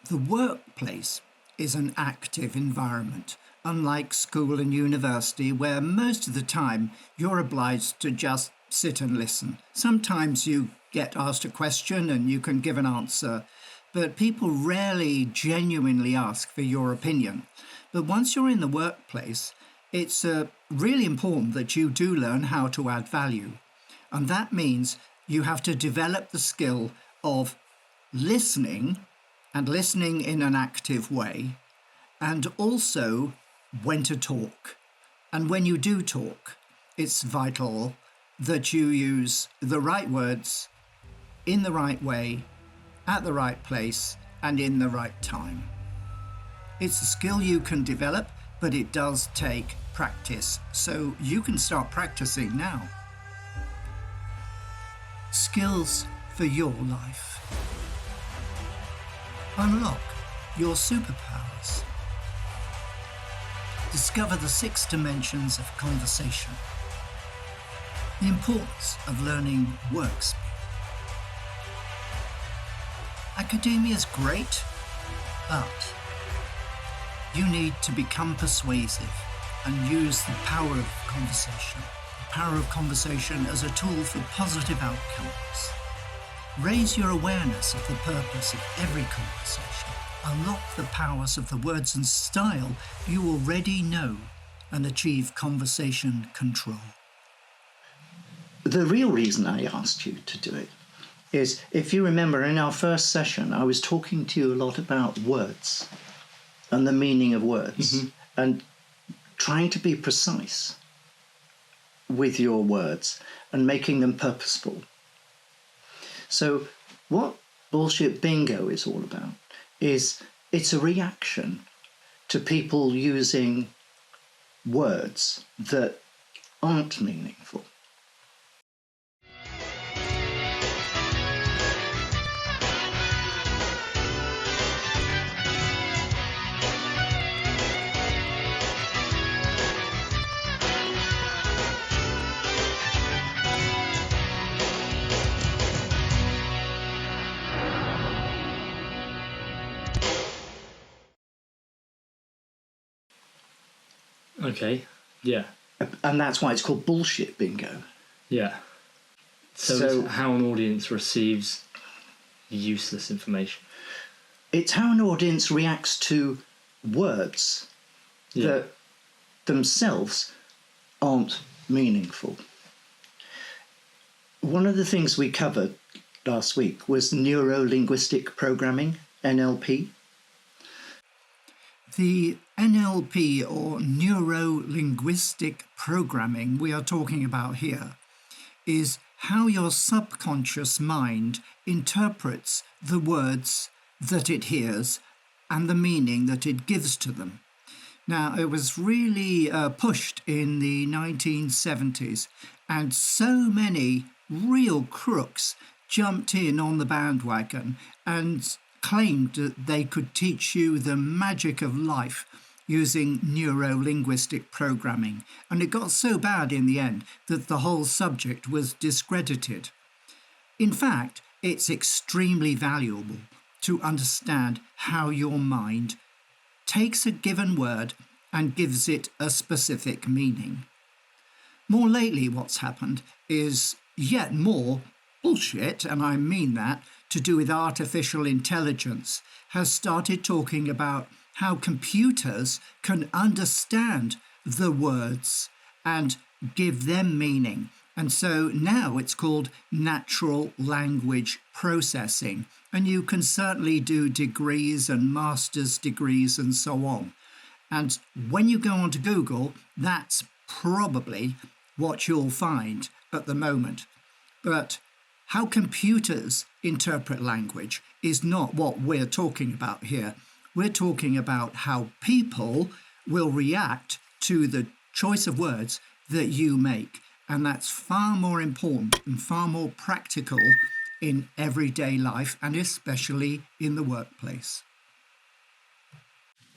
The workplace is an active environment, unlike school and university, where most of the time you're obliged to just sit and listen. Sometimes you get asked a question and you can give an answer, but people rarely genuinely ask for your opinion. But once you're in the workplace, it's really important that you do learn how to add value. And that means you have to develop the skill of listening, and listening in an active way, and also when to talk. And when you do talk, it's vital that you use the right words in the right way, at the right place, and in the right time. It's a skill you can develop, but it does take practice, so you can start practicing now. Skills for your life. Unlock your superpowers. Discover the 6 dimensions of conversation. The importance of learning work speak. Academia is great, but you need to become persuasive and use the power of conversation. The power of conversation as a tool for positive outcomes. Raise your awareness of the purpose of every conversation. Unlock the powers of the words and style you already know and achieve conversation control. The real reason I asked you to do it is, if you remember in our first session, I was talking to you a lot about words and the meaning of words, and trying to be precise with your words and making them purposeful. So what Bullshit Bingo is all about is it's a reaction to people using words that aren't meaningful. Okay, yeah. And that's why it's called Bullshit Bingo. Yeah. So it's how an audience receives useless information. It's how an audience reacts to words that themselves aren't meaningful. One of the things we covered last week was neuro-linguistic programming, NLP. The NLP, or neuro-linguistic programming we are talking about here, is how your subconscious mind interprets the words that it hears and the meaning that it gives to them. Now, it was really pushed in the 1970s, and so many real crooks jumped in on the bandwagon and claimed that they could teach you the magic of life using neuro-linguistic programming. And it got so bad in the end that the whole subject was discredited. In fact, it's extremely valuable to understand how your mind takes a given word and gives it a specific meaning. More lately, what's happened is yet more bullshit, and I mean that, to do with artificial intelligence, has started talking about how computers can understand the words and give them meaning. And so now it's called natural language processing. And you can certainly do degrees and master's degrees and so on. And when you go onto Google, that's probably what you'll find at the moment. But how computers interpret language is not what we're talking about here. We're talking about how people will react to the choice of words that you make. And that's far more important and far more practical in everyday life, and especially in the workplace.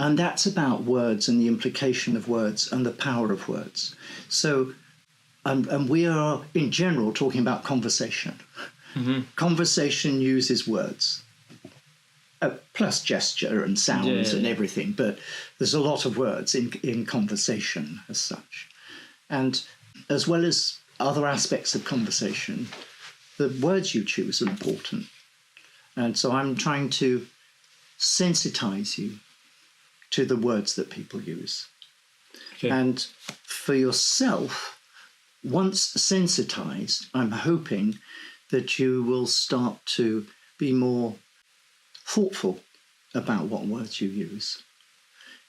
And that's about words and the implication of words and the power of words. So, and we are, in general, talking about conversation. Conversation uses words. plus gesture and sounds and everything, but there's a lot of words in conversation as such. And as well as other aspects of conversation, the words you choose are important. And so I'm trying to sensitize you to the words that people use. Okay. And for yourself, once sensitized, I'm hoping that you will start to be more thoughtful about what words you use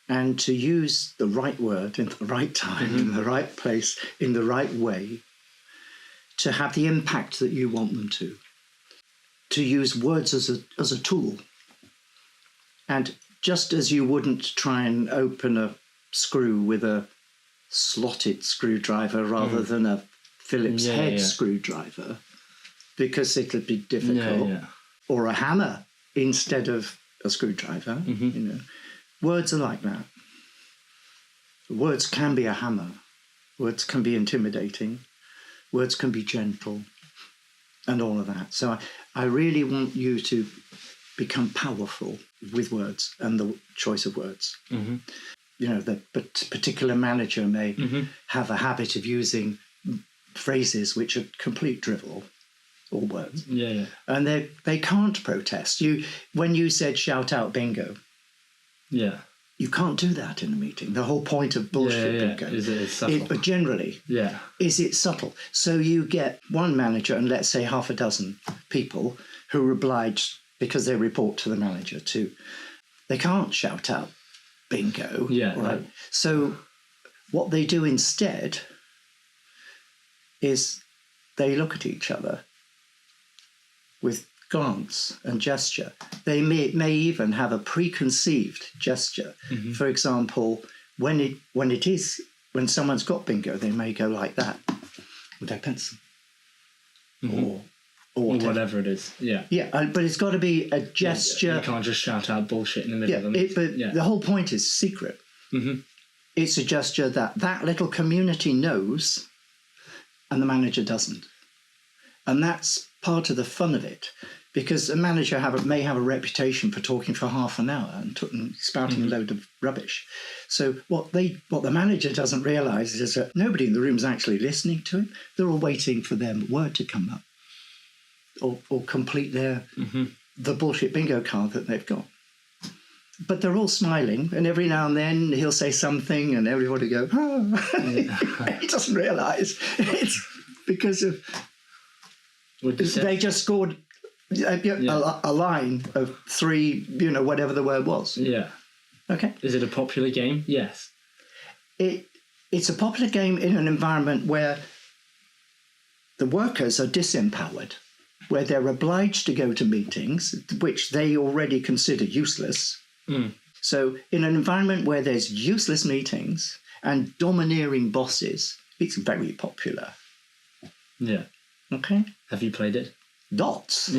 and to use the right word in the right time, in the right place, in the right way to have the impact that you want them to use words as a tool. And just as you wouldn't try and open a screw with a slotted screwdriver rather than a Phillips head screwdriver, because it'll be difficult, or a hammer instead of a screwdriver, you know. Words are like that. Words can be a hammer. Words can be intimidating. Words can be gentle, and all of that. So I really want you to become powerful with words and the choice of words. You know, the particular manager may have a habit of using phrases which are complete drivel or words. And they can't protest. When you said shout out bingo, you can't do that in a meeting. The whole point of bullshit bingo is subtle. But generally, is it subtle. So you get one manager and let's say half a dozen people who are obliged, because they report to the manager, they can't shout out bingo. Right? So what they do instead is they look at each other with glance and gesture. They may even have a preconceived gesture. For example, when someone's got bingo, they may go like that with their pencil, or whatever it is. But it's got to be a gesture. You can't just shout out bullshit in the middle of them. The whole point is secret. It's a gesture that little community knows, and the manager doesn't. And that's part of the fun of it, because a manager may have a reputation for talking for half an hour and spouting a load of rubbish. So what the manager doesn't realise is that nobody in the room is actually listening to him. They're all waiting for their word to come up or complete the bullshit bingo card that they've got. But they're all smiling, and every now and then he'll say something and everybody go, He doesn't realise it's because of... They just scored a line of 3, whatever the word was. Okay. Is it a popular game? Yes. It's a popular game in an environment where the workers are disempowered, where they're obliged to go to meetings, which they already consider useless. So in an environment where there's useless meetings and domineering bosses, it's very popular. Okay. Have you played it? Dots.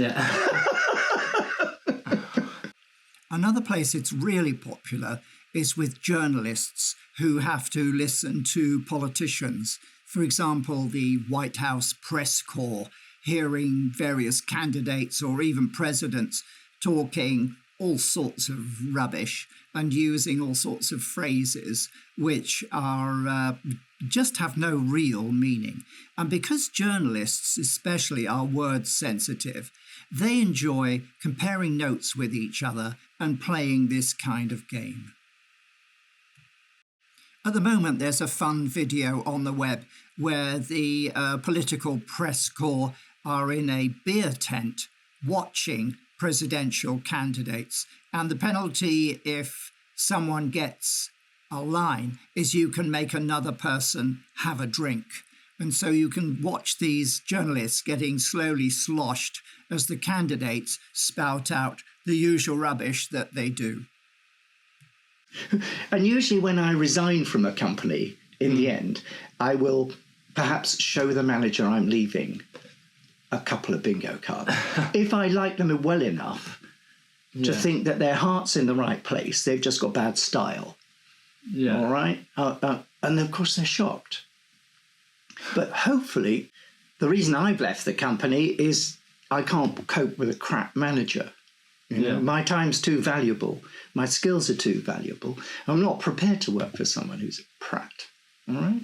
Another place it's really popular is with journalists who have to listen to politicians. For example, the White House press corps, hearing various candidates or even presidents talking all sorts of rubbish and using all sorts of phrases which are just have no real meaning. And because journalists especially are word sensitive, they enjoy comparing notes with each other and playing this kind of game. At the moment, there's a fun video on the web where the political press corps are in a beer tent watching presidential candidates. And the penalty if someone gets a line is you can make another person have a drink. And so you can watch these journalists getting slowly sloshed as the candidates spout out the usual rubbish that they do. And usually when I resign from a company, in the end, I will perhaps show the manager I'm leaving a couple of bingo cards. If I like them well enough to think that their heart's in the right place, they've just got bad style. All right? And of course they're shocked. But hopefully, the reason I've left the company is I can't cope with a crap manager. My time's too valuable. My skills are too valuable. I'm not prepared to work for someone who's a prat. All right?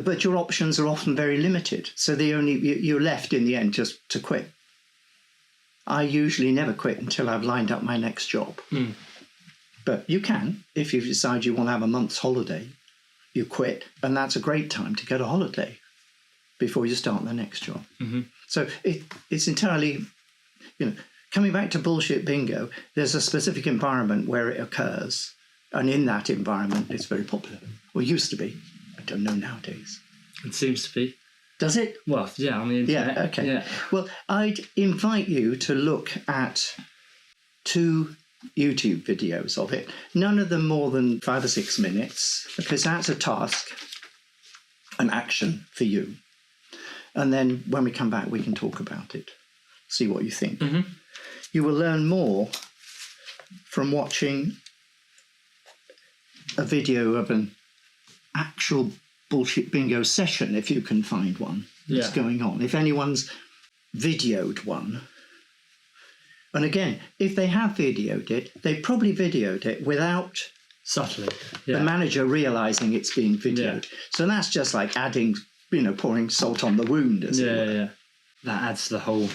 But your options are often very limited. So you're left in the end just to quit. I usually never quit until I've lined up my next job. But you can, if you decide you want to have a month's holiday, you quit, and that's a great time to get a holiday before you start the next job. So it's entirely, coming back to bullshit bingo, there's a specific environment where it occurs, and in that environment it's very popular, or used to be. I don't know nowadays. It seems to be. Does it? Well, yeah, on the internet. Yeah, okay. Yeah. Well, I'd invite you to look at 2 YouTube videos of it, none of them more than 5 or 6 minutes, because that's a task, an action for you. And then when we come back, we can talk about it, see what you think. You will learn more from watching a video of an actual bullshit bingo session, if you can find one that's going on. If anyone's videoed one, and again, if they have videoed it, they probably videoed it without Subtly. the manager realizing it's being videoed. So that's just like adding, pouring salt on the wound, as it were. Yeah. That adds to the whole.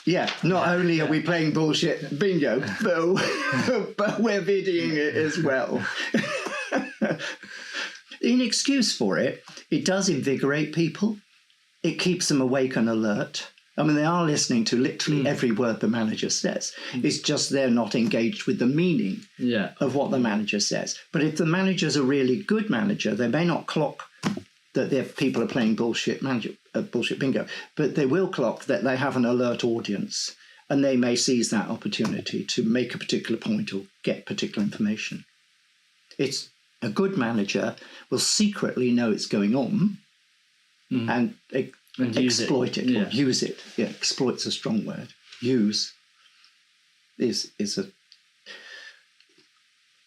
Yeah, not only are we playing bullshit bingo, but we're videoing it as well. In excuse for it, it does invigorate people. It keeps them awake and alert. I mean, they are listening to literally every word the manager says. It's just they're not engaged with the meaning of what the manager says. But if the manager's a really good manager, they may not clock that their people are playing bullshit bingo, but they will clock that they have an alert audience, and they may seize that opportunity to make a particular point or get particular information. It's a good manager will secretly know it's going on and exploit it. Or use it. Yeah, exploit's a strong word. Use is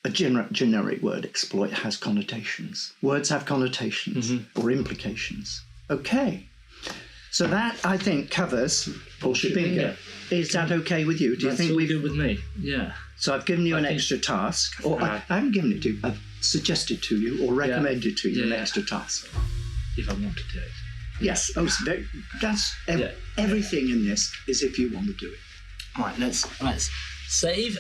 a generic word. Exploit has connotations. Words have connotations or implications. Okay. So that, I think, covers bullshit bingo. Is that okay with you? Do you think we're good with me? Yeah. So I've given you an extra task, or I haven't given it to you. I've suggested to you or recommended to you an extra task. If I want to do it. Yes. Oh, that's everything in this is if you want to do it. All right. Let's save.